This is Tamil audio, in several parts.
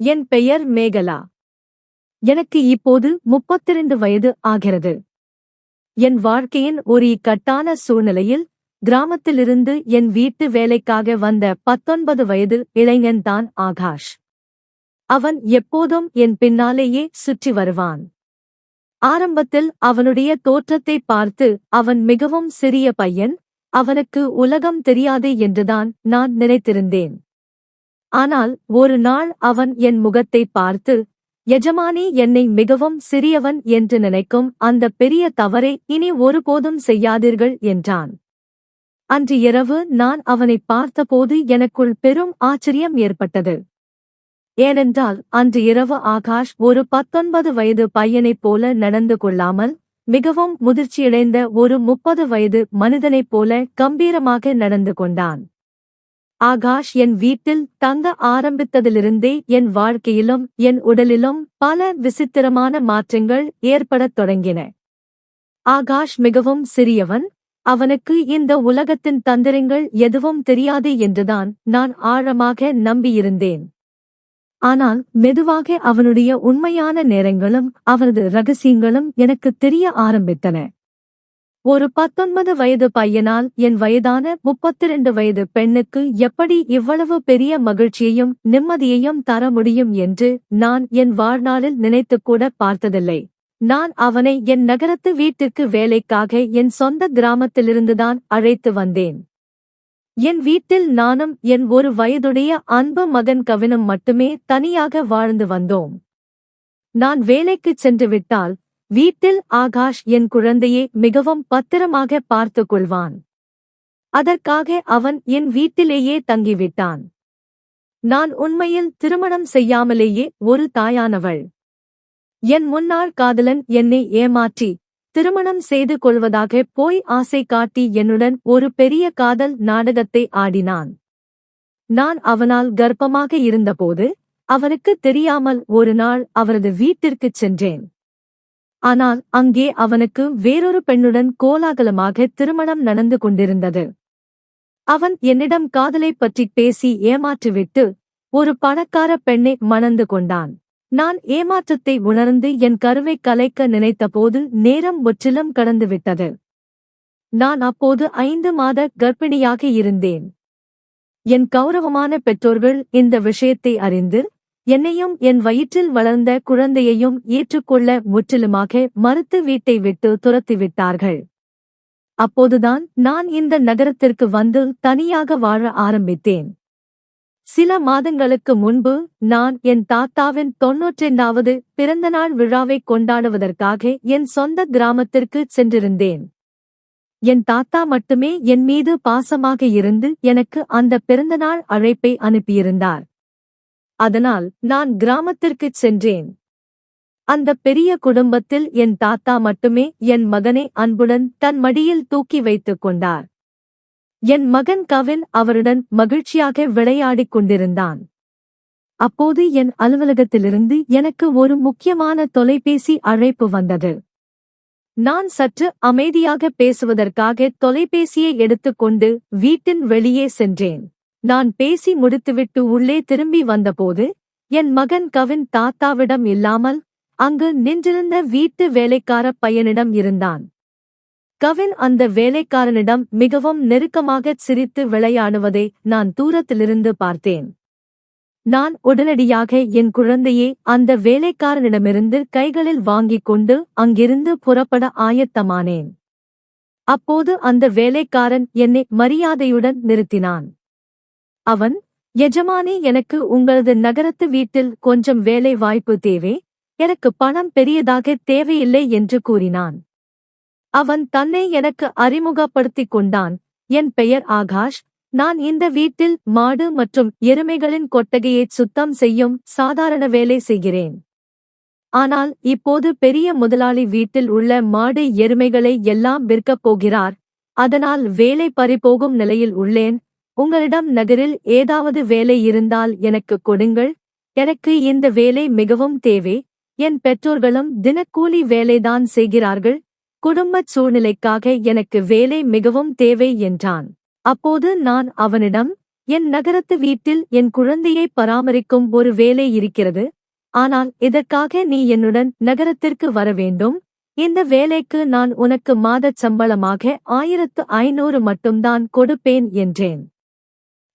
என் பெயர் மேகலா. எனக்கு இப்போது 32 வயது ஆகிறது. என் வாழ்க்கையின் ஒரு இக்கட்டான சூழ்நிலையில் கிராமத்திலிருந்து என் வீட்டு வேலைக்காக வந்த 19 வயது இளைஞன்தான் ஆகாஷ். அவன் எப்போதும் என் பின்னாலேயே சுற்றி வருவான். ஆரம்பத்தில் அவனுடைய தோற்றத்தை பார்த்து அவன் மிகவும் சிறிய பையன், அவனுக்கு உலகம் தெரியாது என்றுதான் நான் நினைத்திருந்தேன். ஆனால் ஒரு நாள் அவன் என் முகத்தை பார்த்து, எஜமானி என்னை மிகவும் சிறியவன் என்று நினைக்கும் அந்த பெரிய தவறை இனி ஒருபோதும் செய்யாதீர்கள் என்றான். அன்று இரவு நான் அவனை பார்த்தபோது எனக்குள் பெரும் ஆச்சரியம் ஏற்பட்டது. ஏனென்றால் அன்று இரவு ஆகாஷ் ஒரு 19 வயது பையனைப் போல நடந்து கொள்ளாமல் மிகவும் முதிர்ச்சியடைந்த ஒரு 30 வயது மனிதனைப் போல கம்பீரமாக நடந்து கொண்டான். ஆகாஷ் என் வீட்டில் தங்க ஆரம்பித்ததிலிருந்தே என் வாழ்க்கையிலும் என் உடலிலும் பல விசித்திரமான மாற்றங்கள் ஏற்படத் தொடங்கின. ஆகாஷ் மிகவும் சிறியவன், அவனுக்கு இந்த உலகத்தின் தந்திரங்கள் எதுவும் தெரியாது என்றுதான் நான் ஆழமாக நம்பியிருந்தேன். ஆனால் மெதுவாக அவனுடைய உண்மையான நேரங்களும் அவனது ரகசியங்களும் எனக்குத் தெரிய ஆரம்பித்தன. ஒரு 19 வயது பையனால் என் வயதான 32 வயது பெண்ணுக்கு எப்படி இவ்வளவு பெரிய மகிழ்ச்சியையும் நிம்மதியையும் தர முடியும் என்று நான் என் வாழ்நாளில் நினைத்துக்கூட பார்த்ததில்லை. நான் அவனை என் நகரத்து வீட்டிற்கு வேலைக்காக என் சொந்த கிராமத்திலிருந்துதான் அழைத்து வந்தேன். என் வீட்டில் நானும் என் ஒரு வயதுடைய அன்பு மகன் கவினும் மட்டுமே தனியாக வாழ்ந்து வந்தோம். நான் வேலைக்குச் சென்றுவிட்டால் வீட்டில் ஆகாஷ் என் குழந்தையை மிகவும் பத்திரமாக பார்த்துக் கொள்வான். அதற்காக அவன் என் வீட்டிலேயே தங்கிவிட்டான். நான் உண்மையில் திருமணம் செய்யாமலேயே ஒரு தாயானவள். என் முன்னாள் காதலன் என்னை ஏமாற்றி திருமணம் செய்து கொள்வதாக போய் ஆசை காட்டி என்னுடன் ஒரு பெரிய காதல் நாடகத்தை ஆடினான். நான் அவனால் கர்ப்பமாக இருந்தபோது அவனுக்கு தெரியாமல் ஒரு நாள் அவரது வீட்டிற்குச் சென்றேன். ஆனால் அங்கே அவனுக்கு வேறொரு பெண்ணுடன் கோலாகலமாக திருமணம் நடந்து கொண்டிருந்தது. அவன் என்னிடம் காதலைப் பற்றிப் பேசி ஏமாற்றிவிட்டு ஒரு பணக்கார பெண்ணை மணந்து கொண்டான். நான் ஏமாற்றத்தை உணர்ந்து என் கருவைக் கலைக்க நினைத்தபோது நேரம் முற்றிலும் கடந்துவிட்டது. நான் அப்போது 5 மாத கர்ப்பிணியாக இருந்தேன். என் கௌரவமான பெற்றோர்கள் இந்த விஷயத்தை அறிந்து என்னையும் என் வயிற்றில் வளர்ந்த குழந்தையையும் ஏற்றுக்கொள்ள முற்றிலுமாக மறுத்து வீட்டை விட்டு துரத்திவிட்டார்கள். அப்போதுதான் நான் இந்த நகரத்திற்கு வந்து தனியாக வாழ ஆரம்பித்தேன். சில மாதங்களுக்கு முன்பு நான் என் தாத்தாவின் 92வது பிறந்தநாள் விழாவை கொண்டாடுவதற்காக என் சொந்த கிராமத்திற்கு சென்றிருந்தேன். என் தாத்தா மட்டுமே என் மீது பாசமாக இருந்து எனக்கு அந்த பிறந்தநாள் அழைப்பை அனுப்பியிருந்தார். அதனால் நான் கிராமத்திற்குச் சென்றேன். அந்த பெரிய குடும்பத்தில் என் தாத்தா மட்டுமே என் மகனை அன்புடன் தன் மடியில் தூக்கி வைத்துக் கொண்டார். என் மகன் கவின் அவருடன் மகிழ்ச்சியாக விளையாடிக் கொண்டிருந்தான். அப்போது என் அலுவலகத்திலிருந்து எனக்கு ஒரு முக்கியமான தொலைபேசி அழைப்பு வந்தது. நான் சற்று அமைதியாக பேசுவதற்காக தொலைபேசியை எடுத்துக்கொண்டு வீட்டின் வெளியே சென்றேன். நான் பேசி முடித்துவிட்டு உள்ளே திரும்பி வந்தபோது என் மகன் கவின் தாத்தாவிடம் இல்லாமல் அங்கு நின்றிருந்த வீட்டு வேலைக்கார பையனிடம் இருந்தான். கவின் அந்த வேலைக்காரனிடம் மிகவும் நெருக்கமாகச் சிரித்து விளையாடுவதை நான் தூரத்திலிருந்து பார்த்தேன். நான் உடனடியாக என் குழந்தையை அந்த வேலைக்காரனிடமிருந்து கைகளில் வாங்கிக் கொண்டு அங்கிருந்து புறப்பட ஆயத்தமானேன். அப்போது அந்த வேலைக்காரன் என்னை மரியாதையுடன் நிறுத்தினான். அவன், எஜமானி, எனக்கு உங்களது நகரத்து வீட்டில் கொஞ்சம் வேலை வாய்ப்பு தேவை, எனக்கு பணம் பெரியதாக தேவையில்லை என்று கூறினான். அவன் தன்னை எனக்கு அறிமுகப்படுத்திக் கொண்டான். என் பெயர் ஆகாஷ், நான் இந்த வீட்டில் மாடு மற்றும் எருமைகளின் கொட்டகையைச் சுத்தம் செய்யும் சாதாரண வேலை செய்கிறேன். ஆனால் இப்போது பெரிய முதலாளி வீட்டில் உள்ள மாடு எருமைகளை எல்லாம் விற்கப் போகிறார். அதனால் வேலை பறிபோகும் நிலையில் உள்ளேன். உங்களிடம் நகரில் ஏதாவது வேலை இருந்தால் எனக்கு கொடுங்கள். எனக்கு இந்த வேலை மிகவும் தேவை. என் பெற்றோர்களும் தினக்கூலி வேலைதான் செய்கிறார்கள். குடும்பச் சூழ்நிலைக்காக எனக்கு வேலை மிகவும் தேவை என்றான். அப்போது நான் அவனிடம், என் நகரத்து வீட்டில் என் குழந்தையை பராமரிக்கும் ஒரு வேலை இருக்கிறது. ஆனால் இதற்காக நீ என்னுடன் நகரத்திற்கு வர வேண்டும். இந்த வேலைக்கு நான் உனக்கு மாதச் சம்பளமாக 1500 மட்டும்தான் கொடுப்பேன் என்றேன்.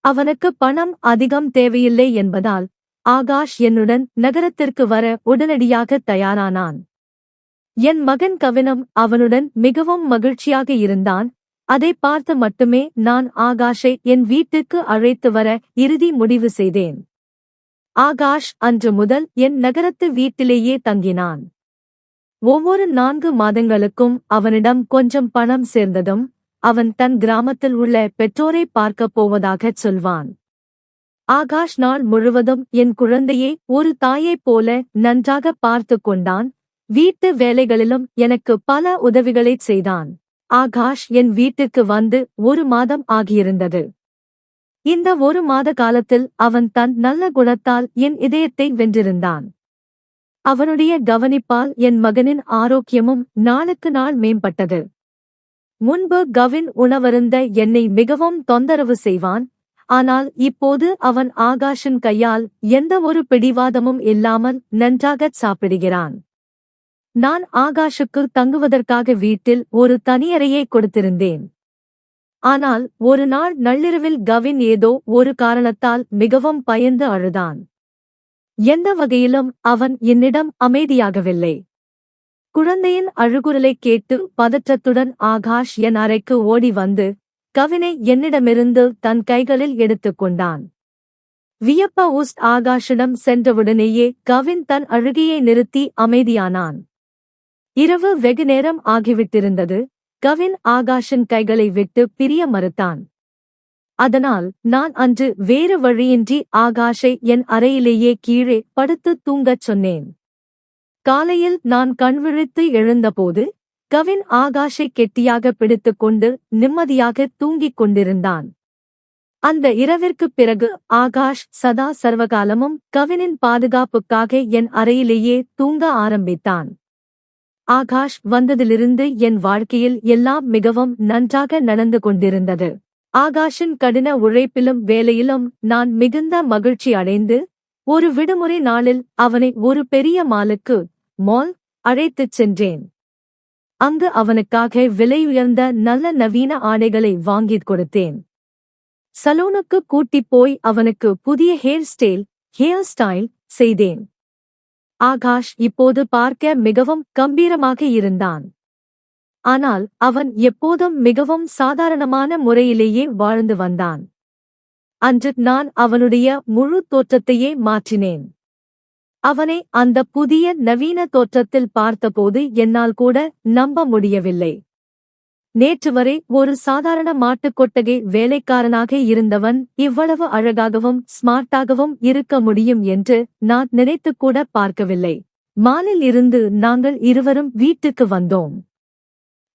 அவனுக்கு பணம் அதிகம் தேவையில்லை என்பதால் ஆகாஷ் என்னுடன் நகரத்திற்கு வர உடனடியாக தயாரானான். என் மகன் கவினும் அவனுடன் மிகவும் மகிழ்ச்சியாக இருந்தான். அதை பார்த்து மட்டுமே நான் ஆகாஷை என் வீட்டுக்கு அழைத்து வர இறுதி முடிவு செய்தேன். ஆகாஷ் அன்று முதல் என் நகரத்து வீட்டிலேயே தங்கினான். ஒவ்வொரு 4 மாதங்களுக்கும் அவனிடம் கொஞ்சம் பணம் சேர்ந்ததும் அவன் தன் கிராமத்தில் உள்ள பெற்றோரை பார்க்கப் போவதாகச் சொல்வான். ஆகாஷ் நாள் முழுவதும் என் குழந்தையை ஒரு தாயைப் போல நன்றாக பார்த்து கொண்டான். வீட்டு வேலைகளிலும் எனக்கு பல உதவிகளைச் செய்தான். ஆகாஷ் என் வீட்டிற்கு வந்து 1 மாதம் ஆகியிருந்தது. இந்த 1 மாத காலத்தில் அவன் தன் நல்ல குணத்தால் என் இதயத்தை வென்றிருந்தான். அவனுடைய கவனிப்பால் என் மகனின் ஆரோக்கியமும் நாளுக்கு நாள் மேம்பட்டது. முன்பு கவின் உணவருந்த என்னை மிகவும் தொந்தரவு செய்வான். ஆனால் இப்போது அவன் ஆகாஷின் கையால் எந்த ஒரு பிடிவாதமும் இல்லாமல் நன்றாகச் சாப்பிடுகிறான். நான் ஆகாஷுக்கு தங்குவதற்காக வீட்டில் ஒரு தனியறையை கொடுத்திருந்தேன். ஆனால் ஒரு நாள் நள்ளிரவில் கவின் ஏதோ ஒரு காரணத்தால் மிகவும் பயந்து அழுதான். எந்த வகையிலும் அவன் என்னிடம் அமைதியாகவில்லை. குழந்தையின் அழுகுரலைக் கேட்டு பதற்றத்துடன் ஆகாஷ் என் அறைக்கு ஓடி வந்து கவினை என்னிடமிருந்து தன் கைகளில் எடுத்துக் கொண்டான். ஆகாஷிடம் சென்றவுடனேயே கவின் தன் அழுகையை நிறுத்தி அமைதியானான். இரவு வெகுநேரம் ஆகிவிட்டிருந்தது. கவின் ஆகாஷின் கைகளை விட்டு பிரிய மறுத்தான். அதனால் நான் அன்று வேறு வழியின்றி ஆகாஷை என் அறையிலேயே கீழே படுத்து தூங்கச் சொன்னேன். காலையில் நான் கண்விழித்து எழுந்தபோது கவின் ஆகாஷை கெட்டியாக பிடித்துக்கொண்டு நிம்மதியாக தூங்கிக் கொண்டிருந்தான். அந்த இரவிற்குப் பிறகு ஆகாஷ் சதா சர்வகாலமும் கவினின் பாதுகாப்புக்காக என் அறையிலேயே தூங்க ஆரம்பித்தான். ஆகாஷ் வந்ததிலிருந்து என் வாழ்க்கையில் எல்லாம் மிகவும் நன்றாக நடந்து கொண்டிருந்தது. ஆகாஷின் கடின உழைப்பிலும் வேலையிலும் நான் மிகுந்த மகிழ்ச்சி அடைந்து ஒரு விடுமுறை நாளில் அவனை ஒரு பெரிய மாலுக்கு அழைத்துச் சென்றேன். அங்கு அவனுக்காக விலையுயர்ந்த நல்ல நவீன ஆடைகளை வாங்கிக் கொடுத்தேன். சலூனுக்கு கூட்டிப் போய் அவனுக்கு புதிய ஹேர் ஸ்டைல் செய்தேன். ஆகாஷ் இப்போது பார்க்க மிகவும் கம்பீரமாக இருந்தான். ஆனால் அவன் எப்போதும் மிகவும் சாதாரணமான முறையிலேயே வாழ்ந்து வந்தான். அன்று நான் அவனுடைய முழு தோற்றத்தையே மாற்றினேன். அவனை அந்த புதிய நவீன தோற்றத்தில் பார்த்தபோது என்னால் கூட நம்ப முடியவில்லை. நேற்று வரை ஒரு சாதாரண மாட்டுக் கொட்டகை வேலைக்காரனாக இருந்தவன் இவ்வளவு அழகாகவும் ஸ்மார்ட்டாகவும் இருக்க முடியும் என்று நான் நினைத்துக்கூட பார்க்கவில்லை. மாலில் இருந்து நாங்கள் இருவரும் வீட்டுக்கு வந்தோம்.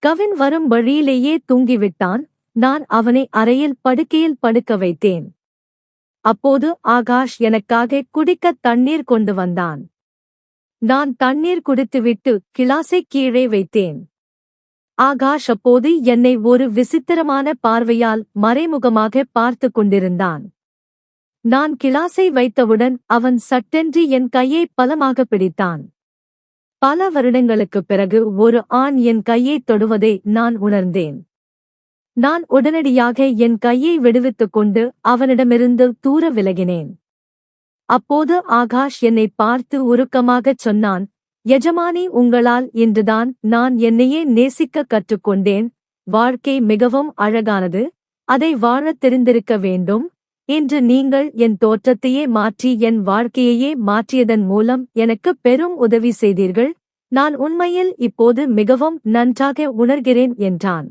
கவின் வரும் வழியிலேயே தூங்கிவிட்டான். நான் அவனை அறையில் படுக்கையில் படுக்க வைத்தேன். அப்போது ஆகாஷ் எனக்காக குடிக்க தண்ணீர் கொண்டு வந்தான். நான் தண்ணீர் குடித்துவிட்டு கிளாஸை கீழே வைத்தேன். ஆகாஷ் அப்போது என்னை ஒரு விசித்திரமான பார்வையால் மறைமுகமாக பார்த்து கொண்டிருந்தான். நான் கிளாஸை வைத்தவுடன் அவன் சட்டென்று என் கையை பலமாக பிடித்தான். பல வருடங்களுக்குப் பிறகு ஒரு ஆண் என் கையைத் தொடுவதை நான் உணர்ந்தேன். நான் உடனடியாக என் கையை விடுவித்துக் கொண்டு அவனிடமிருந்து தூர விலகினேன். அப்போது ஆகாஷ் என்னை பார்த்து உருக்கமாகச் சொன்னான், எஜமானி, உங்களால் இன்றுதான் நான் என்னையே நேசிக்க கற்றுக்கொண்டேன். வாழ்க்கை மிகவும் அழகானது, அதை வாழத் தெரிந்திருக்க வேண்டும். இன்று நீங்கள் என் தோற்றத்தையே மாற்றி என் வாழ்க்கையையே மாற்றியதன் மூலம் எனக்கு பெரும் உதவி செய்தீர்கள். நான் உண்மையில் இப்போது மிகவும் நன்றாக உணர்கிறேன் என்றான்.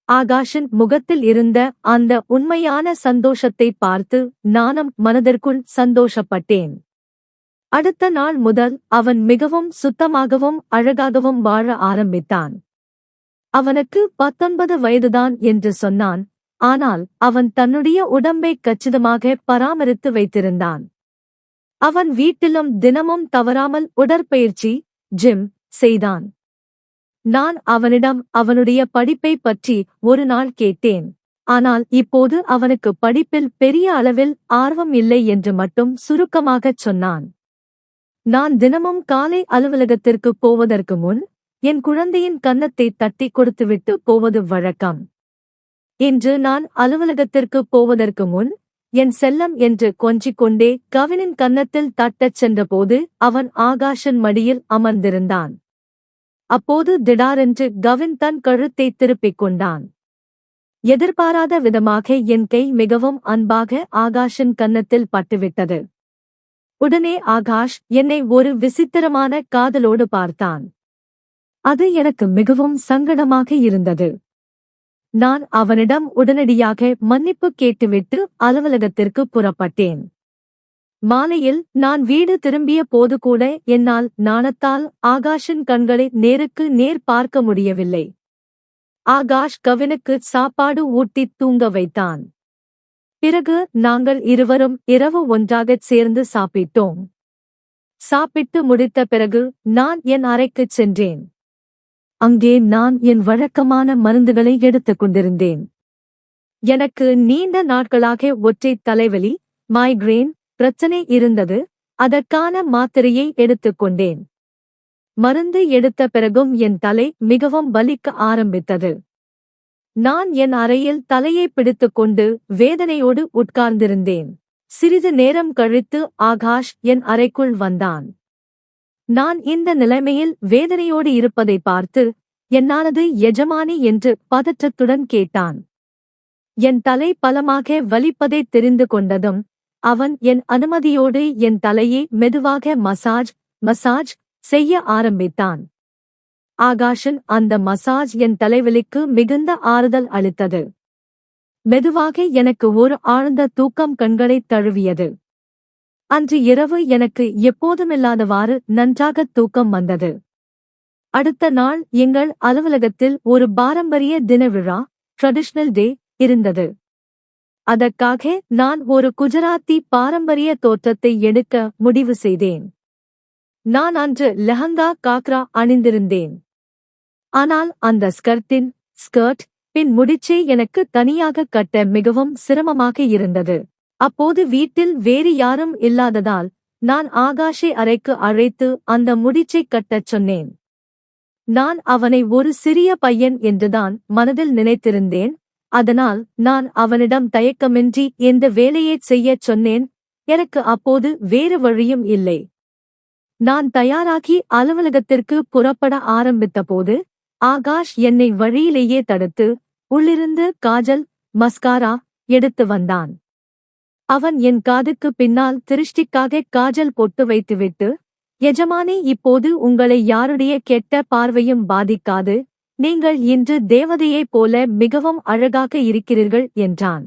ஆகாஷின் முகத்தில் இருந்த அந்த உண்மையான சந்தோஷத்தை பார்த்து நானும் மனதிற்குள் சந்தோஷப்பட்டேன். அடுத்த நாள் முதல் அவன் மிகவும் சுத்தமாகவும் அழகாகவும் வாழ ஆரம்பித்தான். அவனுக்கு 19 வயதுதான் என்று சொன்னான். ஆனால் அவன் தன்னுடைய உடம்பை கச்சிதமாக பராமரித்து வைத்திருந்தான். அவன் வீட்டிலும் தினமும் தவறாமல் உடற்பயிற்சி ஜிம் செய்தான். நான் அவனிடம் அவனுடைய படிப்பை பற்றி ஒரு நாள் கேட்டேன். ஆனால் இப்போது அவனுக்கு படிப்பில் பெரிய அளவில் ஆர்வம் இல்லை என்று மட்டும் சுருக்கமாகச் சொன்னான். நான் தினமும் காலை அலுவலகத்திற்கு போவதற்கு முன் என் குழந்தையின் கன்னத்தை தட்டி கொடுத்துவிட்டு போவது வழக்கம். இன்று நான் அலுவலகத்திற்கு போவதற்கு முன் என் செல்லம் என்று கொஞ்சிக் கொண்டே கவினின் கன்னத்தில் தட்டச் சென்றபோது அவன் ஆகாஷின் மடியில் அமர்ந்திருந்தான். அப்போது திடாரென்று கவின் தன் கழுத்தை திருப்பிக் கொண்டான். எதிர்பாராத விதமாக என் கை மிகவும் அன்பாக ஆகாஷின் கன்னத்தில் பட்டுவிட்டது. உடனே ஆகாஷ் என்னை ஒரு விசித்திரமான காதலோடு பார்த்தான். அது எனக்கு மிகவும் சங்கடமாக இருந்தது. நான் அவனிடம் உடனடியாக மன்னிப்பு கேட்டுவிட்டு அலுவலகத்திற்கு புறப்பட்டேன். மாலையில் நான் வீடு திரும்பிய போது கூட என்னால் நாணத்தால் ஆகாஷின் கண்களை நேருக்கு நேர் பார்க்க முடியவில்லை. ஆகாஷ் கவினுக்கு சாப்பாடு ஊட்டித் தூங்க வைத்தான். பிறகு நாங்கள் இருவரும் இரவு ஒன்றாகச் சேர்ந்து சாப்பிட்டோம். சாப்பிட்டு முடித்த பிறகு நான் என் அறைக்குச் சென்றேன். அங்கே நான் என் வழக்கமான மருந்துகளை எடுத்துக் கொண்டிருந்தேன். எனக்கு நீண்ட நாட்களாக ஒற்றை தலைவலி, மைக்ரேன் பிரச்சனை இருந்தது. அதற்கான மாத்திரையை எடுத்துக்கொண்டேன். மருந்து எடுத்த பிறகும் என் தலை மிகவும் வலிக்க ஆரம்பித்தது. நான் என் அறையில் தலையை பிடித்துக்கொண்டு வேதனையோடு உட்கார்ந்திருந்தேன். சிறிது நேரம் கழித்து ஆகாஷ் என் அறைக்குள் வந்தான். நான் இந்த நிலைமையில் வேதனையோடு இருப்பதை பார்த்து, என்னானது எஜமானி என்று பதற்றத்துடன் கேட்டான். என் தலை பலமாக வலிப்பதை தெரிந்து கொண்டதும் அவன் என் அனுமதியோடு என் தலையை மெதுவாக மசாஜ் செய்ய ஆரம்பித்தான். ஆகாஷின் அந்த மசாஜ் என் தலைவலிக்கு மிகுந்த ஆறுதல் அளித்தது. மெதுவாக எனக்கு ஒரு ஆழ்ந்த தூக்கம் கண்களைத் தழுவியது. அன்று இரவு எனக்கு எப்போதுமில்லாதவாறு நன்றாக தூக்கம் வந்தது. அடுத்த நாள் எங்கள் அலுவலகத்தில் ஒரு பாரம்பரிய தின விழா, ட்ரெடிஷனல் டே இருந்தது. அதற்காக நான் ஒரு குஜராத்தி பாரம்பரிய தோற்றத்தை எடுக்க முடிவு செய்தேன். நான் அன்று லெஹங்கா காக்ரா அணிந்திருந்தேன். ஆனால் அந்த ஸ்கர்ட் பின் முடிச்சே எனக்கு தனியாக கட்ட மிகவும் சிரமமாக இருந்தது. அப்போது வீட்டில் வேறு யாரும் இல்லாததால் நான் ஆகாஷை அறைக்கு அழைத்து அந்த முடிச்சைக் கட்டச் சொன்னேன். நான் அவனை ஒரு சிறிய பையன் என்றுதான் மனதில் நினைத்திருந்தேன். அதனால் நான் அவனிடம் தயக்கமின்றி இந்த வேலையைச் செய்யச் சொன்னேன். எனக்கு அப்போது வேறு வழியும் இல்லை. நான் தயாராகி அலுவலகத்திற்கு புறப்பட ஆரம்பித்தபோது ஆகாஷ் என்னை வழியிலேயே தடுத்து உள்ளிருந்து காஜல், மஸ்காரா எடுத்து வந்தான். அவன் என் காதுக்கு பின்னால் திருஷ்டிக்காக காஜல் பொட்டு வைத்துவிட்டு, எஜமானி, இப்போது உங்களை யாருடைய கெட்ட பார்வையும் பாதிக்காது. நீங்கள் இன்று தேவதையைப் போல மிகவும் அழகாக இருக்கிறீர்கள் என்றான்.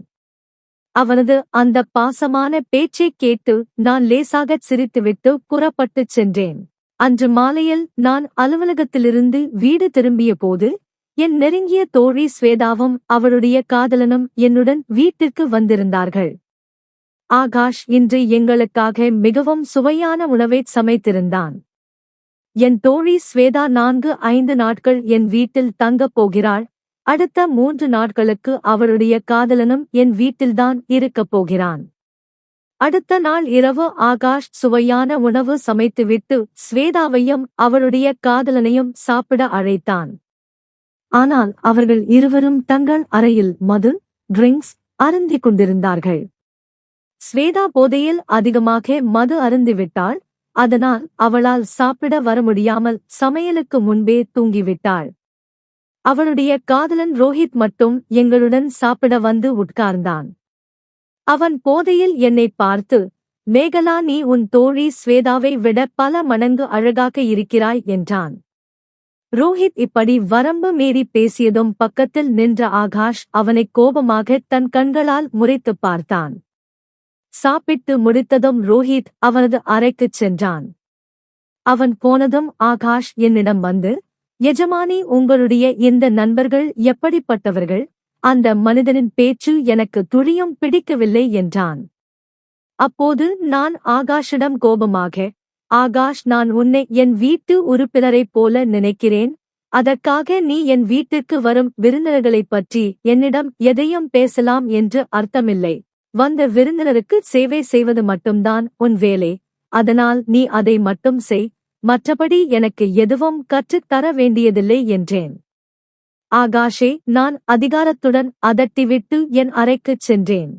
அவனது அந்த பாசமான பேச்சைக் கேட்டு நான் லேசாகச் சிரித்துவிட்டு புறப்பட்டுச் சென்றேன். அன்று மாலையில் நான் அலுவலகத்திலிருந்து வீடு திரும்பிய போது என் நெருங்கிய தோழி ஸ்வேதாவும் அவளுடைய காதலனும் என்னுடன் வீட்டிற்கு வந்திருந்தார்கள். ஆகாஷ் இன்று எங்களுக்காக மிகவும் சுவையான உணவைச் சமைத்திருந்தான். என் தோழி ஸ்வேதா 4-5 நாட்கள் என் வீட்டில் தங்கப் போகிறாள். அடுத்த 3 நாட்களுக்கு அவளுடைய காதலனும் என் வீட்டில்தான் இருக்கப் போகிறான். அடுத்த நாள் இரவு ஆகாஷ் சுவையான உணவு சமைத்துவிட்டு ஸ்வேதாவையும் அவளுடைய காதலனையும் சாப்பிட அழைத்தான். ஆனால் அவர்கள் இருவரும் தங்கள் அறையில் ட்ரிங்க்ஸ் அருந்திக் கொண்டிருந்தார்கள். ஸ்வேதா போதையில் அதிகமாக மது அருந்திவிட்டாள். அதனால் அவளால் சாப்பிட வர முடியாமல் சமையலுக்கு முன்பே தூங்கிவிட்டாள். அவளுடைய காதலன் ரோஹித் மட்டும் எங்களுடன் சாப்பிட வந்து உட்கார்ந்தான். அவன் போதையில் என்னை பார்த்து, மேகலா, நீ உன் தோழி ஸ்வேதாவை விட பல மடங்கு அழகாக இருக்கிறாய் என்றான். ரோஹித் இப்படி வரம்பு மீறி பேசியதும் பக்கத்தில் நின்ற ஆகாஷ் அவனைக் கோபமாக தன் கண்களால் முறைத்துப் பார்த்தான். சாப்பிட்டு முடித்ததும் ரோஹித் அவனது அறைக்குச் சென்றான். அவன் போனதும் ஆகாஷ் என்னிடம் வந்து, எஜமானி, உங்களுடைய இந்த நண்பர்கள் எப்படிப்பட்டவர்கள்? அந்த மனிதனின் பேச்சு எனக்கு துளியும் பிடிக்கவில்லை என்றான். அப்போது நான் ஆகாஷிடம் கோபமாக, ஆகாஷ், நான் உன்னை என் வீட்டு உறுப்பினரைப் போல நினைக்கிறேன். அதற்காக நீ என் வீட்டிற்கு வரும் விருந்தினர்களைப் பற்றி என்னிடம் எதையும் பேசலாம் என்று அர்த்தமில்லை. வந்த விருந்தினருக்கு சேவை செய்வது மட்டும்தான் உன் வேலை. அதனால் நீ அதை மட்டும் செய். மற்றபடி எனக்கு எதுவும் கற்றுத் தர வேண்டியதில்லை என்றேன். ஆகாஷே, நான் அதிகாரத்துடன் அதட்டிவிட்டு என் அறைக்குச் சென்றேன்.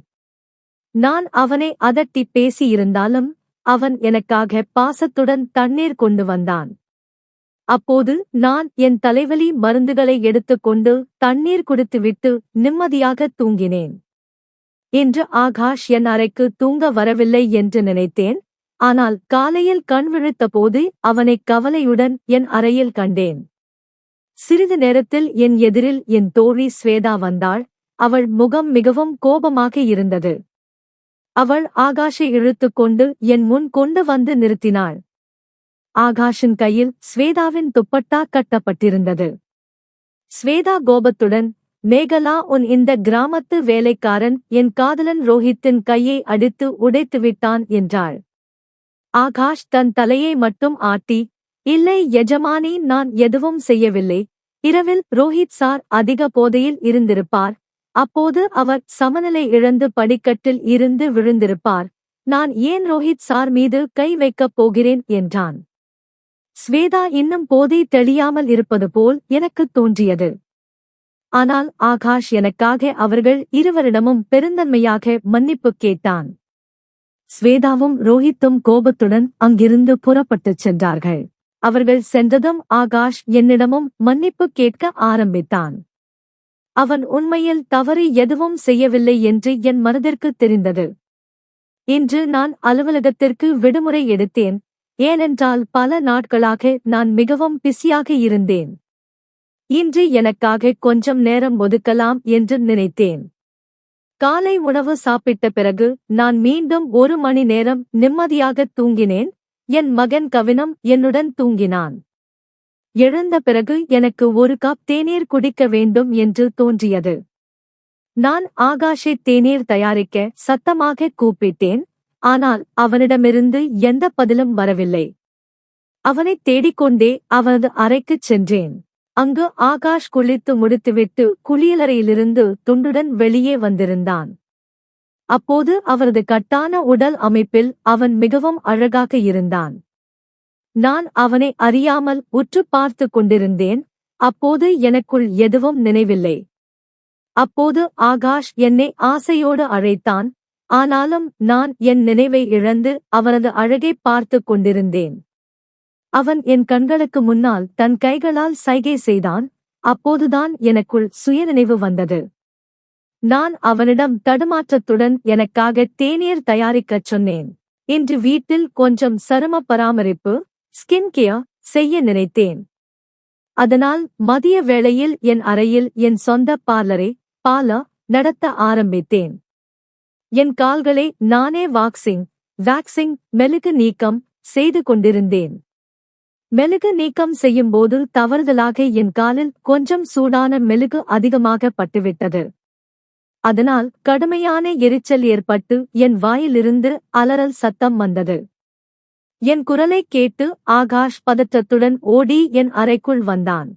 நான் அவனை அதட்டி பேசியிருந்தாலும் அவன் எனக்காக பாசத்துடன் தண்ணீர் கொண்டு வந்தான். அப்போது நான் என் தலைவலி மருந்துகளை எடுத்துக்கொண்டு தண்ணீர் குடித்துவிட்டு நிம்மதியாக தூங்கினேன். இன்று ஆகாஷ் என் அறைக்கு தூங்க வரவில்லை என்று நினைத்தேன். ஆனால் காலையில் கண் விழித்தபோது அவனை கவலையுடன் என் அறையில் கண்டேன். சிறிது நேரத்தில் என் எதிரில் என் தோழி ஸ்வேதா வந்தாள். அவள் முகம் மிகவும் கோபமாக இருந்தது. அவள் ஆகாஷை இழுத்துக்கொண்டு என் முன் கொண்டு வந்து நிறுத்தினாள். ஆகாஷின் கையில் ஸ்வேதாவின் துப்பட்டா கட்டப்பட்டிருந்தது. ஸ்வேதா கோபத்துடன், மேகலா, உன் இந்த கிராமத்து வேலைக்காரன் என் காதலன் ரோஹித்தின் கையை அடித்து உடைத்துவிட்டான் என்றாள். ஆகாஷ் தன் தலையை மட்டும் ஆட்டி, இல்லை எஜமானி, நான் எதுவும் செய்யவில்லை. இரவில் ரோஹித் சார் அதிக போதையில் இருந்திருப்பார். அப்போது அவர் சமநிலை இழந்து படிக்கட்டில் இருந்து விழுந்திருப்பார். நான் ஏன் ரோஹித் சார் மீது கை வைக்கப் போகிறேன் என்றான். ஸ்வேதா இன்னும் போதை தெளியாமல் இருப்பது போல் எனக்குத் தோன்றியது. ஆனால் ஆகாஷ் எனக்காக அவர்கள் இருவரிடமும் பெருந்தன்மையாக மன்னிப்பு கேட்டான். ஸ்வேதாவும் ரோஹித்தும் கோபத்துடன் அங்கிருந்து புறப்பட்டுச் சென்றார்கள். அவர்கள் சென்றதும் ஆகாஷ் என்னிடமும் மன்னிப்பு கேட்க ஆரம்பித்தான். அவன் உண்மையில் தவறு எதுவும் செய்யவில்லை என்று என் மனதிற்கு தெரிந்தது. இன்று நான் அலுவலகத்திற்கு விடுமுறை எடுத்தேன். ஏனென்றால் பல நாட்களாக நான் மிகவும் பிஸியாக இருந்தேன். இன்று எனக்காக கொஞ்சம் நேரம் ஒதுக்கலாம் என்று நினைத்தேன். காலை உணவு சாப்பிட்ட பிறகு நான் மீண்டும் 1 மணி நேரம் நிம்மதியாக தூங்கினேன். என் மகன் கவினம் என்னுடன் தூங்கினான். எழுந்த பிறகு எனக்கு 1 கப் தேநீர் குடிக்க வேண்டும் என்று தோன்றியது. நான் ஆகாஷை தேநீர் தயாரிக்க சத்தமாக கூப்பிட்டேன். ஆனால் அவனிடமிருந்து எந்த பதிலும் வரவில்லை. அவனைத் தேடிக்கொண்டே அவனது அறைக்குச் சென்றேன். அங்கு ஆகாஷ் குளித்து முடித்துவிட்டு குளியலறையிலிருந்து துண்டுடன் வெளியே வந்திருந்தான். அப்போது அவரது கட்டான உடல் அமைப்பில் அவன் மிகவும் அழகாக இருந்தான். நான் அவனை அறியாமல் உற்று பார்த்து கொண்டிருந்தேன். அப்போது எனக்குள் எதுவும் நினைவில்லை. அப்போது ஆகாஷ் என்னை ஆசையோடு அழைத்தான். ஆனாலும் நான் என் நினைவை இழந்து அவனது அழகை பார்த்து கொண்டிருந்தேன். அவன் என் கண்களுக்கு முன்னால் தன் கைகளால் சைகை செய்தான். அப்போதுதான் எனக்குள் சுயநினைவு வந்தது. நான் அவனிடம் தடுமாற்றத்துடன் எனக்காக தேநீர் தயாரிக்கச் சொன்னேன். இன்று வீட்டில் கொஞ்சம் சரும பராமரிப்பு, ஸ்கின் கேர் செய்ய நினைத்தேன். அதனால் மதிய வேளையில் என் அறையில் என் சொந்த பார்லர் நடத்த ஆரம்பித்தேன். என் கால்களை நானே வேக்சிங் மெழுகு நீக்கம் செய்து கொண்டிருந்தேன். மெழுகு நீக்கம் செய்யும்போது தவறுதலாக என் காலில் கொஞ்சம் சூடான மெழுகு அதிகமாக பட்டுவிட்டது. அதனால் கடுமையான எரிச்சல் ஏற்பட்டு என் வாயிலிருந்து அலறல் சத்தம் வந்தது. என் குரலைக் கேட்டு ஆகாஷ் பதற்றத்துடன் ஓடி என் அறைக்குள் வந்தான்.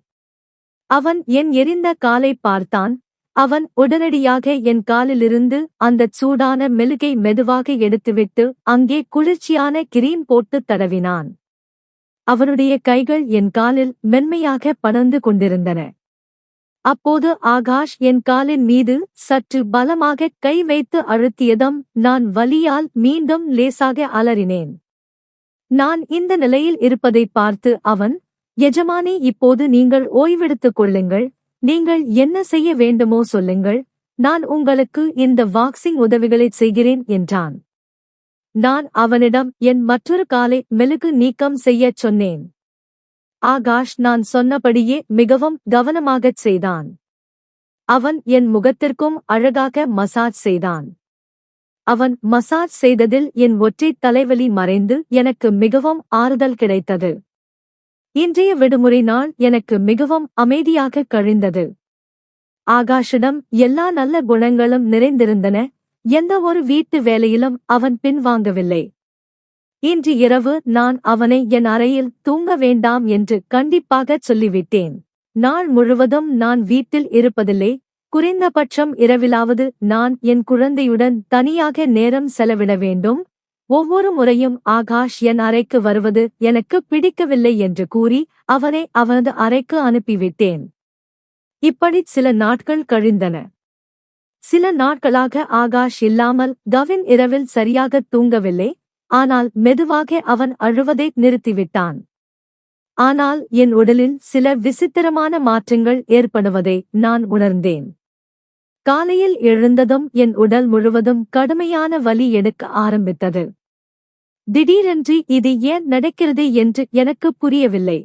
அவன் என் எரிந்த காலை பார்த்தான். அவன் உடனடியாக என் காலிலிருந்து அந்தச் சூடான மெழுகை மெதுவாக எடுத்துவிட்டு அங்கே குளிர்ச்சியான கிரீம் போட்டு தடவினான். அவனுடைய கைகள் என் காலில் மென்மையாக படர்ந்து கொண்டிருந்தன. அப்போது ஆகாஷ் என் காலின் மீது சற்று பலமாக கை வைத்து அழுத்தியதும் நான் வலியால் மீண்டும் லேசாக அலறினேன். நான் இந்த நிலையில் இருப்பதைப் பார்த்து அவன், எஜமானி, இப்போது நீங்கள் ஓய்வெடுத்துக் கொள்ளுங்கள். நீங்கள் என்ன செய்ய வேண்டுமோ சொல்லுங்கள். நான் உங்களுக்கு இந்த வாக்சிங் உதவிகளைச் செய்கிறேன் என்றான். நான் அவனிடம் என் மற்றொரு காலை மெழுகு நீக்கம் செய்யச் சொன்னேன். ஆகாஷ் நான் சொன்னபடியே மிகவும் கவனமாகச் செய்தான். அவன் என் முகத்திற்கும் அழகாக மசாஜ் செய்தான். அவன் மசாஜ் செய்ததில் என் ஒற்றைத் தலைவலி மறைந்து எனக்கு மிகவும் ஆறுதல் கிடைத்தது. இன்றைய விடுமுறை நாள் எனக்கு மிகவும் அமைதியாக கழிந்தது. ஆகாஷிடம் எல்லா நல்ல குணங்களும் நிறைந்திருந்தன. எந்த ஒரு வீட்டு வேலையிலும் அவன் பின்வாங்கவில்லை. இன்று இரவு நான் அவனை என் அறையில் தூங்க வேண்டாம் என்று கண்டிப்பாகச் சொல்லிவிட்டேன். நாள் முழுவதும் நான் வீட்டில் இருப்பதில்லை, குறைந்தபட்சம் இரவிலாவது நான் என் குழந்தையுடன் தனியாக நேரம் செலவிட வேண்டும். ஒவ்வொரு முறையும் ஆகாஷ் என் அறைக்கு வருவது எனக்கு பிடிக்கவில்லை என்று கூறி அவனை அவனது அறைக்கு அனுப்பிவிட்டேன். இப்படி சில நாட்கள் கழிந்தன. சில நாட்களாக ஆகாஷ் இல்லாமல் கவின் இரவில் சரியாக தூங்கவில்லை. ஆனால் மெதுவாக அவன் அழுவதை நிறுத்திவிட்டான். ஆனால் என் உடலில் சில விசித்திரமான மாற்றங்கள் ஏற்படுவதை நான் உணர்ந்தேன். காலையில் எழுந்ததும் என் உடல் முழுவதும் கடுமையான வலி எடுக்க ஆரம்பித்தது. திடீரென்று இது ஏன் நடக்கிறது என்று எனக்கு புரியவில்லை.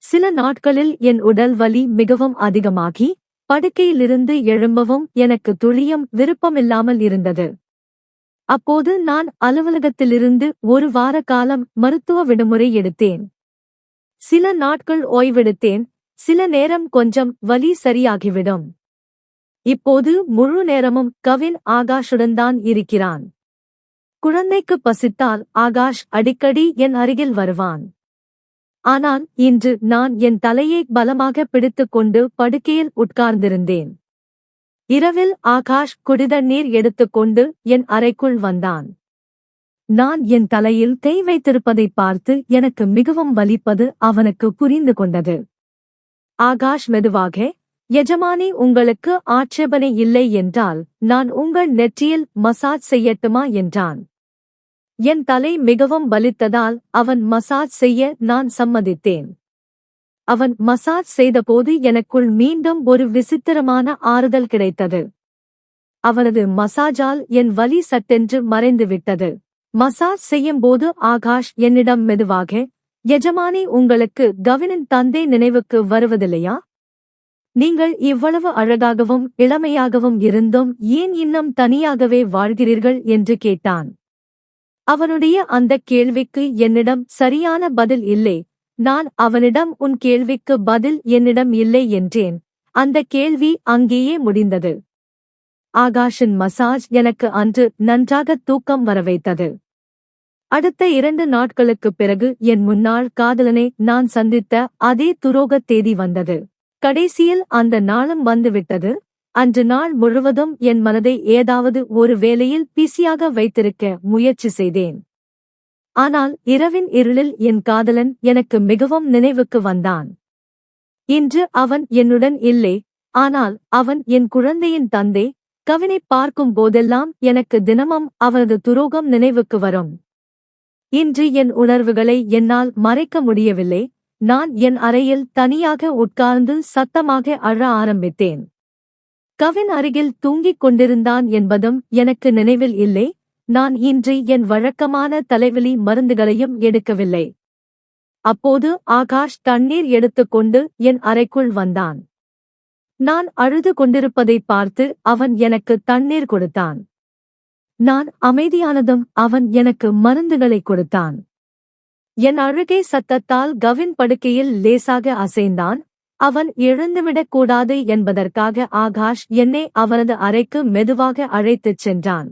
சில நாட்களில் என் உடல் வலி மிகவும் அதிகமாகி படுக்கையிலிருந்து எழும்பவும் எனக்கு துளியும் விருப்பமில்லாமல் இருந்தது. அப்போது நான் அலுவலகத்திலிருந்து ஒரு வார காலம் மருத்துவ விடுமுறை எடுத்தேன். சில நாட்கள் ஓய்வெடுத்தேன். சில நேரம் கொஞ்சம் வலி சரியாகிவிடும். இப்போது முழு நேரமும் கவின் ஆகாஷுடன் தான் இருக்கிறான். குழந்தைக்கு பசித்தால் ஆகாஷ் அடிக்கடி என் அருகில் வருவான். ஆனால் இன்று நான் என் தலையை பலமாக பிடித்துக்கொண்டு படுக்கையில் உட்கார்ந்திருந்தேன். இரவில் ஆகாஷ் குடிதண்ணீர் எடுத்துக்கொண்டு என் அறைக்குள் வந்தான். நான் என் தலையில் கை வைத்திருப்பதைப் பார்த்து எனக்கு மிகவும் வலிப்பது அவனுக்கு புரிந்து கொண்டது. ஆகாஷ் மெதுவாக, எஜமானி, உங்களுக்கு ஆட்சேபனை இல்லை என்றால் நான் உங்கள் நெற்றியில் மசாஜ் செய்யட்டுமா என்றான். என் தலை மிகவும் வலித்ததால் அவன் மசாஜ் செய்ய நான் சம்மதித்தேன். அவன் மசாஜ் செய்தபோது எனக்குள் மீண்டும் ஒரு விசித்திரமான ஆறுதல் கிடைத்தது. அவனது மசாஜால் என் வலி சட்டென்று மறைந்துவிட்டது. மசாஜ் செய்யும்போது ஆகாஷ் என்னிடம் மெதுவாக, எஜமானி, உங்களுக்கு கவினின் தந்தை நினைவுக்கு வருவதில்லையா? நீங்கள் இவ்வளவு அழகாகவும் இளமையாகவும் இருந்தும் ஏன் இன்னும் தனியாகவே வாழ்கிறீர்கள் என்று கேட்டான். அவனுடைய அந்தக் கேள்விக்கு என்னிடம் சரியான பதில் இல்லை. நான் அவனிடம் உன் கேள்விக்கு பதில் என்னிடம் இல்லை என்றேன். அந்த கேள்வி அங்கேயே முடிந்தது. ஆகாஷின் மசாஜ் எனக்கு அன்று நன்றாக தூக்கம் வரவைத்தது. அடுத்த 2 நாட்களுக்குப் பிறகு என் முன்னாள் காதலனை நான் சந்தித்த அதே துரோக தேதி வந்தது. கடைசியில் அந்த நாளும் வந்துவிட்டது. அன்று நாள் முழுவதும் என் மனதை ஏதாவது ஒரு வேலையில் பிஸியாக வைத்திருக்க முயற்சி செய்தேன். ஆனால் இரவின் இருளில் என் காதலன் எனக்கு மிகவும் நினைவுக்கு வந்தான். இன்று அவன் என்னுடன் இல்லை. ஆனால் அவன் என் குழந்தையின் தந்தை. கவினைப் பார்க்கும் போதெல்லாம் எனக்கு தினமும் அவனது துரோகம் நினைவுக்கு வரும். இன்று என் உணர்வுகளை என்னால் மறைக்க முடியவில்லை. நான் என் அறையில் தனியாக உட்கார்ந்து சத்தமாக அழ ஆரம்பித்தேன். கவின் அருகில் தூங்கிக் கொண்டிருந்தான் என்பதும் எனக்கு நினைவில் இல்லை. நான் இன்று என் வழக்கமான தலைவலி மருந்துகளையும் எடுக்கவில்லை. அப்போது ஆகாஷ் தண்ணீர் எடுத்துக்கொண்டு என் அறைக்குள் வந்தான். நான் அழுது கொண்டிருப்பதைப் பார்த்து அவன் எனக்கு தண்ணீர் கொடுத்தான். நான் அமைதியானதும் அவன் எனக்கு மருந்துகளை கொடுத்தான். என் அழுகை சத்தத்தால் கவின் படுக்கையில் லேசாக அசைந்தான். அவன் எழுந்துவிடக் கூடாது என்பதற்காக ஆகாஷ் என்னை அவனது அறைக்கு மெதுவாக அழைத்துச் சென்றான்.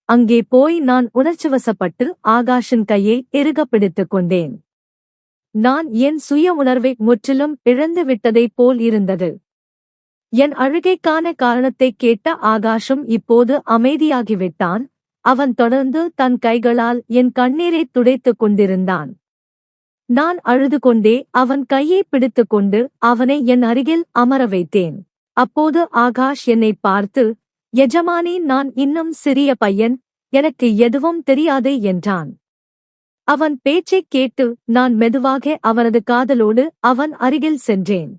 அங்கே போய் நான் உணர்ச்சிவசப்பட்டு ஆகாஷின் கையை இறுகப் பிடித்துக் கொண்டேன். நான் என் சுய உணர்வை முற்றிலும் இழந்து விட்டதைப் போல் இருந்தது. என் அழுகைக்கான காரணத்தைக் கேட்ட ஆகாஷும் இப்போது அமைதியாகிவிட்டான். அவன் தொடர்ந்து தன் கைகளால் என் கண்ணீரை துடைத்துக் கொண்டிருந்தான். நான் அழுது கொண்டே அவன் கையை பிடித்துக்கொண்டு அவனை என் அருகில் அமர வைத்தேன். அப்போது ஆகாஷ் என்னை பார்த்து, எஜமானி, நான் இன்னும் சிறிய பையன், எனக்கு எதுவும் தெரியாது என்றான். அவன் பேச்சைக் கேட்டு நான் மெதுவாக அவனது காதலோடு அவன் அருகில் சென்றேன்.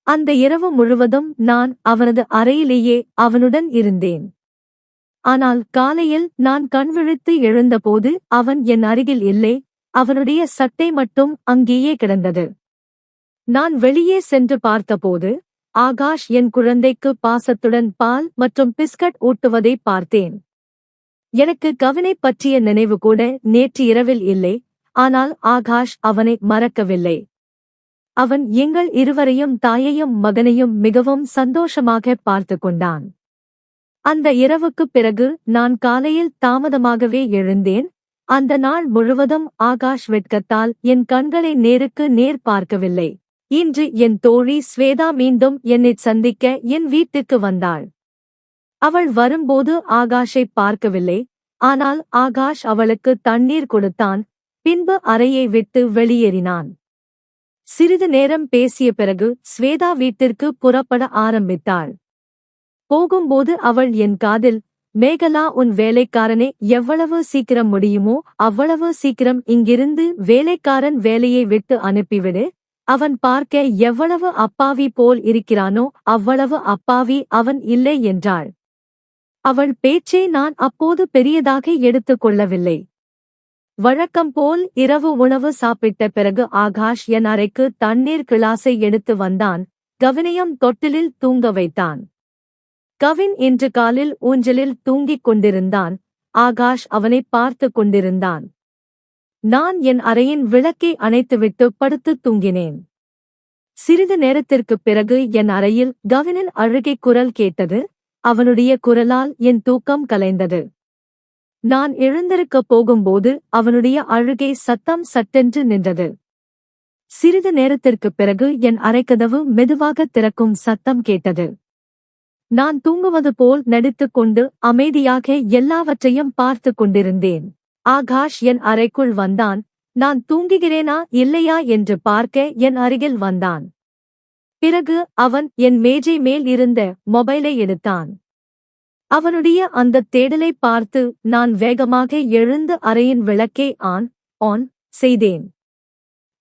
அந்த இரவு முழுவதும் நான் அவனது அறையிலேயே அவனுடன் இருந்தேன். ஆனால் காலையில் நான் கண்விழித்து எழுந்தபோது அவன் என் அருகில் இல்லை. அவனுடைய சட்டை மட்டும் அங்கேயே கிடந்தது. நான் வெளியே சென்று பார்த்தபோது ஆகாஷ் என் குழந்தைக்கு பாசத்துடன் பால் மற்றும் பிஸ்கட் ஊட்டுவதை பார்த்தேன். எனக்கு கவினைப் பற்றிய நினைவு கூட நேற்று இரவில் இல்லை. ஆனால் ஆகாஷ் அவனை மறக்கவில்லை. அவன் எங்கள் இருவரையும், தாயையும் மகனையும் மிகவும் சந்தோஷமாக பார்த்து கொண்டான். அந்த இரவுக்குப் பிறகு நான் காலையில் தாமதமாகவே எழுந்தேன். அந்த நாள் முழுவதும் ஆகாஷ் வெட்கத்தால் என் கண்களை நேருக்கு நேர் பார்க்கவில்லை. இன்று என் தோழி ஸ்வேதா மீண்டும் என்னைச் சந்திக்க என் வீட்டுக்கு வந்தாள். அவள் வரும்போது ஆகாஷை பார்க்கவில்லை. ஆனால் ஆகாஷ் அவளுக்கு தண்ணீர் கொடுத்தான். பின்பு அறையை விட்டு வெளியேறினான். சிறிது நேரம் பேசிய பிறகு ஸ்வேதா வீட்டிற்கு புறப்பட ஆரம்பித்தாள். போகும்போது அவள் என் காதில், மேகலா, உன் வேலைக்காரனை எவ்வளவு சீக்கிரம் முடியுமோ அவ்வளவு சீக்கிரம் இங்கிருந்து வேலைக்காரன் வேலையை விட்டு அனுப்பிவிடு. அவன் பார்க்க எவ்வளவு அப்பாவி போல் இருக்கிறானோ அவ்வளவு அப்பாவி அவன் இல்லை என்றாள். அவள் பேச்சை நான் அப்போது பெரியதாக எடுத்துக் கொள்ளவில்லை. வழக்கம் போல் இரவு உணவு சாப்பிட்ட பிறகு ஆகாஷ் என் அறைக்கு தண்ணீர் கிளாஸை எடுத்து வந்தான். கவினையும் தொட்டிலில் தூங்க வைத்தான். கவின் இன்று காலில் ஊஞ்சலில் தூங்கிக் கொண்டிருந்தான். ஆகாஷ் அவனை பார்த்து கொண்டிருந்தான். நான் என் அறையின் விளக்கை அணைத்துவிட்டு படுத்துத் தூங்கினேன். சிறிது நேரத்திற்குப் பிறகு என் அறையில் கவினின் அழுகை குரல் கேட்டது. அவனுடைய குரலால் என் தூக்கம் கலைந்தது. நான் எழுந்திருக்கப் போகும்போது அவனுடைய அழுகை சத்தம் சட்டென்று நின்றது. சிறிது நேரத்திற்குப் பிறகு என் அறைக்கதவு மெதுவாக திறக்கும் சத்தம் கேட்டது. நான் தூங்குவது போல் நடித்துக் கொண்டு அமைதியாக எல்லாவற்றையும் பார்த்து கொண்டிருந்தேன். ஆகாஷ் என் அறைக்குள் வந்தான். நான் தூங்குகிறேனா இல்லையா என்று பார்க்க என் அருகில் வந்தான். பிறகு அவன் என் மேஜை மேல் இருந்த மொபைலை எடுத்தான். அவனுடைய அந்த தேடலை பார்த்து நான் வேகமாக எழுந்து அறையின் விளக்கை ஆன் செய்தேன்.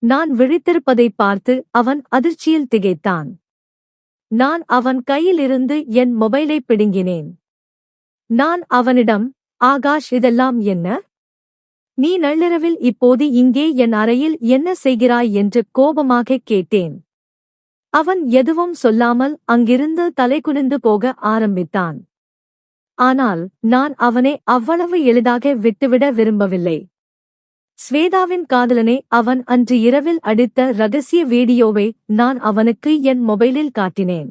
நான் விழித்திருப்பதை பார்த்து அவன் அதிர்ச்சியில் திகைத்தான். நான் அவன் கையிலிருந்து என் மொபைலை பிடுங்கினேன். நான் அவனிடம், ஆகாஷ், இதெல்லாம் என்ன? நீ நள்ளிரவில் இப்போது இங்கே என் அறையில் என்ன செய்கிறாய் என்று கோபமாக கேட்டேன். அவன் எதுவும் சொல்லாமல் அங்கிருந்து தலைகுனிந்து போக ஆரம்பித்தான். ஆனால் நான் அவனை அவ்வளவு எளிதாக விட்டுவிட விரும்பவில்லை. ஸ்வேதாவின் காதலனை அவன் அன்று இரவில் அடித்த ரகசிய வீடியோவை நான் அவனுக்கு என் மொபைலில் காட்டினேன்.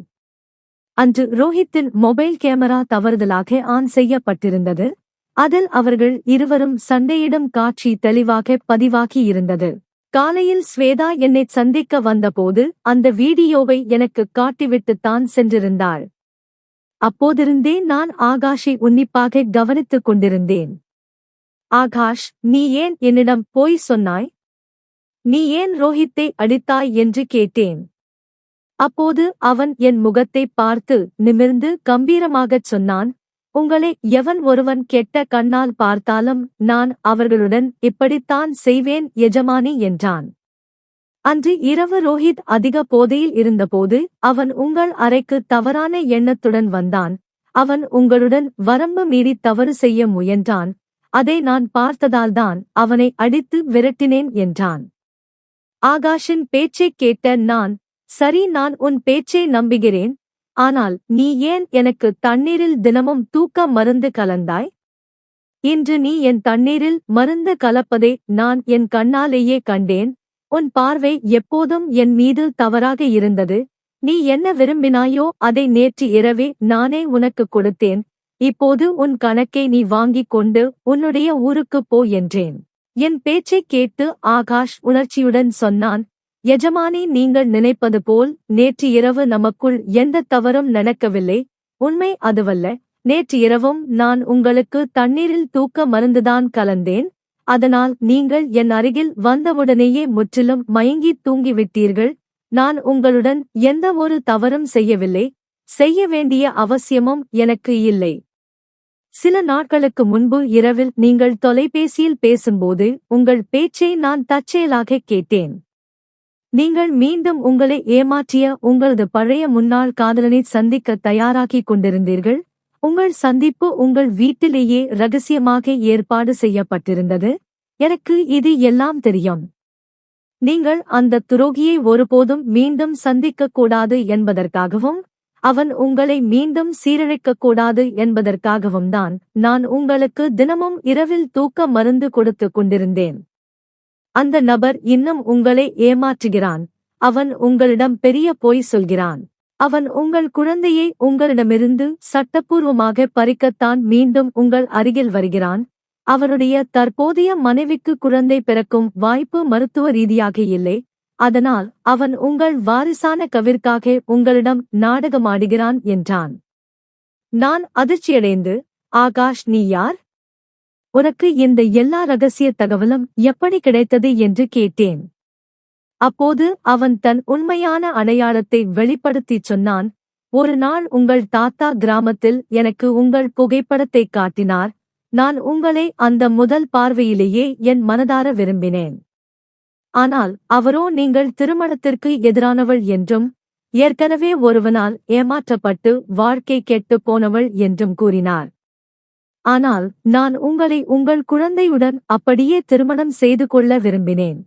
அன்று ரோஹித்தின் மொபைல் கேமரா தவறுதலாக ஆன் செய்யப்பட்டிருந்தது. அதில் அவர்கள் இருவரும் சண்டையிடும் காட்சி தெளிவாக பதிவாகியிருந்தது. காலையில் ஸ்வேதா என்னைச் சந்திக்க வந்தபோது அந்த வீடியோவை எனக்கு காட்டிவிட்டுத்தான் சென்றிருந்தாள். அப்போதிருந்தே நான் ஆகாஷை உன்னிப்பாக கவனித்துக் கொண்டிருந்தேன். ஆகாஷ், நீ ஏன் என்னிடம் போய் சொன்னாய்? நீ ஏன் ரோஹித்தை அடித்தாய் என்று கேட்டேன். அப்போது அவன் என் முகத்தை பார்த்து நிமிர்ந்து கம்பீரமாகச் சொன்னான், உங்களை எவன் ஒருவன் கெட்ட கண்ணால் பார்த்தாலும் நான் அவர்களுடன் இப்படித்தான் செய்வேன் எஜமானி என்றான். அன்று இரவு ரோஹித் அதிக போதையில் இருந்தபோது அவன் உங்கள் அறைக்கு தவறான எண்ணத்துடன் வந்தான். அவன் உங்களுடன் வரம்பு மீறி தவறு செய்ய முயன்றான். அதை நான் பார்த்ததால்தான் அவனை அடித்து விரட்டினேன் என்றான். ஆகாஷின் பேச்சைக் கேட்ட நான், சரி, நான் உன் பேச்சை நம்புகிறேன். ஆனால் நீ ஏன் எனக்கு தண்ணீரில் தினமும் தூக்க மருந்து கலந்தாய்? இன்று நீ என் தண்ணீரில் மருந்து கலப்பதை நான் என் கண்ணாலேயே கண்டேன். உன் பார்வை எப்போதும் என் மீது தவறாக இருந்தது. நீ என்ன விரும்பினாயோ அதை நேற்று இரவே நானே உனக்கு கொடுத்தேன். இப்போது உன் கணக்கை நீ வாங்கிக் கொண்டு உன்னுடைய ஊருக்குப் போ என்றேன். என் பேச்சைக் கேட்டு ஆகாஷ் உணர்ச்சியுடன் சொன்னான், எஜமானி, நீங்கள் நினைப்பது போல் நேற்று இரவு நமக்குள் எந்த தவறும் நடக்கவில்லை. உண்மை அதுவல்ல. நேற்று இரவும் நான் உங்களுக்கு தண்ணீரில் தூக்க மருந்துதான் கலந்தேன். அதனால் நீங்கள் என் அருகில் வந்தவுடனேயே முற்றிலும் மயங்கித் தூங்கிவிட்டீர்கள். நான் உங்களுடன் எந்த ஒரு தவறும் செய்யவில்லை. செய்ய வேண்டிய அவசியமும் எனக்கு இல்லை. சில நாட்களுக்கு முன்பு இரவில் நீங்கள் தொலைபேசியில் பேசும்போது உங்கள் பேச்சை நான் தற்செயலாக கேட்டேன். நீங்கள் மீண்டும் உங்களை ஏமாற்றிய உங்களது பழைய முன்னாள் காதலனை சந்திக்க தயாராகிக் கொண்டிருந்தீர்கள். உங்கள் சந்திப்பு உங்கள் வீட்டிலேயே ரகசியமாக ஏற்பாடு செய்யப்பட்டிருந்தது. எனக்கு இது எல்லாம் தெரியும். நீங்கள் அந்த துரோகியை ஒருபோதும் மீண்டும் சந்திக்கக்கூடாது என்பதற்காகவும் அவன் உங்களை மீண்டும் சீரழிக்கக்கூடாது என்பதற்காகவும் தான் நான் உங்களுக்கு தினமும் இரவில் தூக்க மருந்து கொடுத்துக் கொண்டிருந்தேன். அந்த நபர் இன்னும் உங்களை ஏமாற்றுகிறான். அவன் உங்களிடம் பெரிய பொய் சொல்கிறான். அவன் உங்கள் குழந்தையை உங்களிடமிருந்து சட்டப்பூர்வமாக பறிக்கத்தான் மீண்டும் உங்கள் அருகில் வருகிறான். அவருடைய தற்போதைய மனைவிக்கு குழந்தை பிறக்கும் வாய்ப்பு மருத்துவ ரீதியாக இல்லை. அதனால் அவன் உங்கள் வாரிசான கவிற்காக உங்களிடம் நாடகமாடுகிறான் என்றான். நான் அதிர்ச்சியடைந்து, ஆகாஷ், நீ யார்? உனக்கு இந்த எல்லா ரகசிய தகவலும் எப்படி கிடைத்தது என்று கேட்டேன். அப்போது அவன் தன் உண்மையான அடையாளத்தை வெளிப்படுத்திச் சொன்னான். ஒரு நாள் உங்கள் தாத்தா கிராமத்தில் எனக்கு உங்கள் புகைப்படத்தை காட்டினார். நான் உங்களை அந்த முதல் பார்வையிலேயே என் மனதார விரும்பினேன். ஆனால் அவரோ நீங்கள் திருமணத்திற்கு எதிரானவள் என்றும் ஏற்கனவே ஒருவனால் ஏமாற்றப்பட்டு வாழ்க்கை கெட்டுப் போனவள் என்றும் கூறினார். ஆனால் நான் உங்களை உங்கள் குழந்தையுடன் அப்படியே திருமணம் செய்து கொள்ள விரும்பினேன்.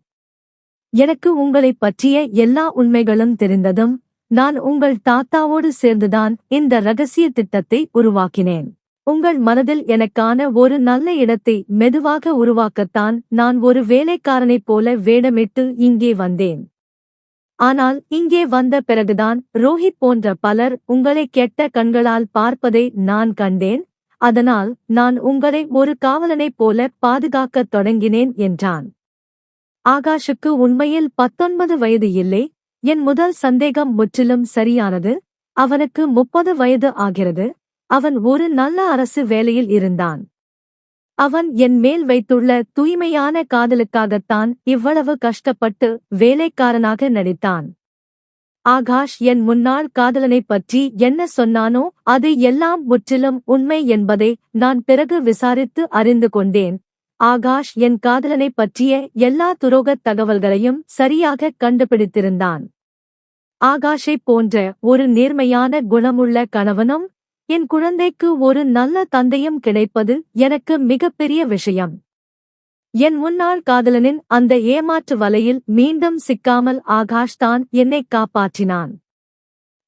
எனக்கு உங்களைப் பற்றிய எல்லா உண்மைகளும் தெரிந்ததும் நான் உங்கள் தாத்தாவோடு சேர்ந்துதான் இந்த ரகசிய திட்டத்தை உருவாக்கினேன். உங்கள் மனதில் எனக்கான ஒரு நல்ல இடத்தை மெதுவாக உருவாக்கத்தான் நான் ஒரு வேலைக்காரனைப் போல வேடமிட்டு இங்கே வந்தேன். ஆனால் இங்கே வந்த பிறகுதான் ரோஹித் போன்ற பலர் உங்களை கெட்ட கண்களால் பார்ப்பதை நான் கண்டேன். அதனால் நான் உங்களை ஒரு காவலனைப் போல பாதுகாக்கத் தொடங்கினேன் என்றான். ஆகாஷுக்கு உண்மையில் 19 வயது இல்லை. என் முதல் சந்தேகம் முற்றிலும் சரியானது. அவனுக்கு 30 வயது ஆகிறது. அவன் ஒரு நல்ல அரசு வேலையில் இருந்தான். அவன் என் மேல் வைத்துள்ள தூய்மையான காதலுக்காகத்தான் இவ்வளவு கஷ்டப்பட்டு வேலைக்காரனாக நடித்தான். ஆகாஷ் என் முன்னாள் காதலனைப் பற்றி என்ன சொன்னானோ அது எல்லாம் முற்றிலும் உண்மை என்பதை நான் பிறகு விசாரித்து அறிந்து கொண்டேன். ஆகாஷ் என் காதலனைப் பற்றிய எல்லா துரோகத் தகவல்களையும் சரியாக கண்டுபிடித்திருந்தான். ஆகாஷைப் போன்ற ஒரு நேர்மையான குணமுள்ள கணவனும் என் குழந்தைக்கு ஒரு நல்ல தந்தையும் கிடைப்பது எனக்கு மிகப்பெரிய விஷயம். என் முன்னாள் காதலனின் அந்த ஏமாற்று வலையில் மீண்டும் சிக்காமல் ஆகாஷ் தான் என்னை காப்பாற்றினான்.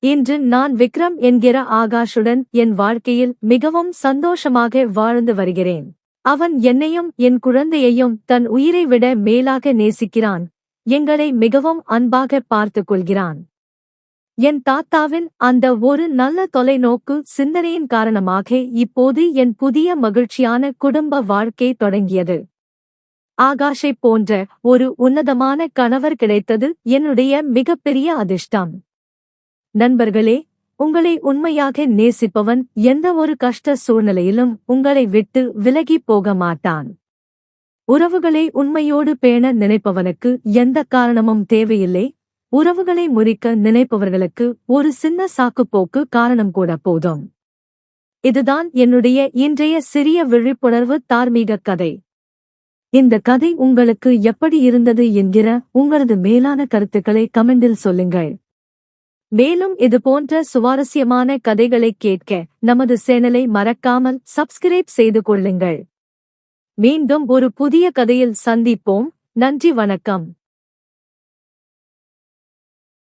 இன்று நான் விக்ரம் என்கிற ஆகாஷுடன் என் வாழ்க்கையில் மிகவும் சந்தோஷமாக வாழ்ந்து வருகிறேன். அவன் என்னையும் என் குழந்தையையும் தன் உயிரை விட மேலாக நேசிக்கிறான். எங்களை மிகவும் அன்பாக பார்த்துக் கொள்கிறான். என் தாத்தாவின் அந்த ஒரு நல்ல தொலைநோக்கு சிந்தனையின் காரணமாக இப்போது என் புதிய மகிழ்ச்சியான குடும்ப வாழ்க்கை தொடங்கியது. ஆகாஷைப் போன்ற ஒரு உன்னதமான கணவர் கிடைத்தது என்னுடைய மிகப்பெரிய அதிர்ஷ்டம். நண்பர்களே, உங்களை உண்மையாக நேசிப்பவன் எந்த ஒரு கஷ்ட சூழ்நிலையிலும் உங்களை விட்டு விலகிப் போக மாட்டான். உறவுகளை உண்மையோடு பேண நினைப்பவனுக்கு எந்த காரணமும் தேவையில்லை. உறவுகளை முறிக்க நினைப்பவர்களுக்கு ஒரு சின்ன சாக்குப்போக்கு காரணம் கூட போதும். இதுதான் என்னுடைய இன்றைய சிறிய விழிப்புணர்வு தார்மீக கதை. இந்த கதை உங்களுக்கு எப்படி இருந்தது என்கிற உங்களது மேலான கருத்துக்களை கமெண்டில் சொல்லுங்கள். மேலும் இதுபோன்ற சுவாரஸ்யமான கதைகளை கேட்க நமது சேனலை மறக்காமல் சப்ஸ்கிரைப் செய்து கொள்ளுங்கள். மீண்டும் ஒரு புதிய கதையில் சந்திப்போம். நன்றி, வணக்கம்.